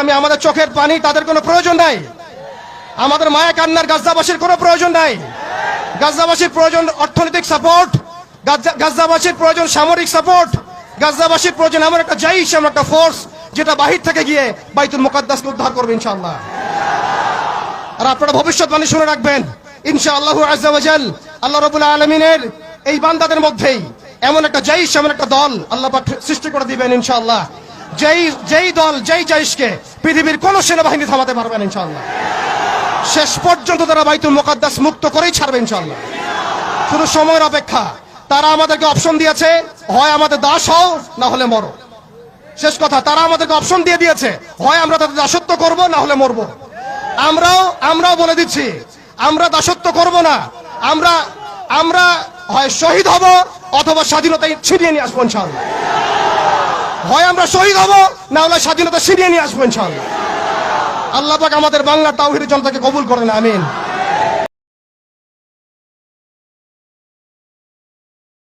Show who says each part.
Speaker 1: আমি আমাদের চোখের পানি তাদের কোনো প্রয়োজন নাই, আমাদের মায়া কান্নার গাজাবাসীর কোনো প্রয়োজন নাই। গাজাবাসীর প্রয়োজন অর্থনৈতিক সাপোর্ট, গাজাবাসীর প্রয়োজন সামরিক সাপোর্ট, গাজাবাসীর প্রয়োজন এমন একটা জাইশ, এমন একটা ফোর্স যেটা বাহির থেকে গিয়ে বাইতুল মুকাদ্দাসকে উদ্ধার করবে ইনশাআল্লাহ। আর আপনারা ভবিষ্যৎবাণী শুনে রাখবেন, ইনশাআল্লাহু আযজা ওয়া জাল আল্লাহ রাব্বুল আলামিনের এই বান্দাদের মধ্যেই এমন একটা জাইশ, এমন একটা দল আল্লাহ পাক সৃষ্টি করে দিবেন ইনশাআল্লাহ। যেই দল, যেই জাইশকে পৃথিবীর কোন সেনাবাহিনী থামাতে পারবেন ইনশাআল্লাহ। শেষ পর্যন্ত তারা বাইতুল মুকাদ্দাস মুক্ত করেই ছাড়বে ইনশাআল্লাহ। শুধু সময়ের অপেক্ষা। তারা আমাদেরকে অপশন দিয়েছে, হয় আমাদের দাস হও না হলে মরো। শেষ কথা, তারা আমাদেরকে অপশন দিয়ে দিয়েছে, হয় আমরা তাদের দাসত্ব করব না হলে মরবো। আমরাও বলে দিচ্ছি, আমরা দাসত্ব করব না। আমরা হয় শহীদ হব অথবা স্বাধীনতা ছিনিয়ে নিয়ে আসবো ইনশাআল্লাহ। হয় আমরা শহীদ হব না হলে স্বাধীনতা ছিনিয়ে নিয়ে আসবো ইনশাআল্লাহ। আল্লাহ পাক আমাদের বাংলা তাওহীদের জনতাকে কবুল করেন, আমিন।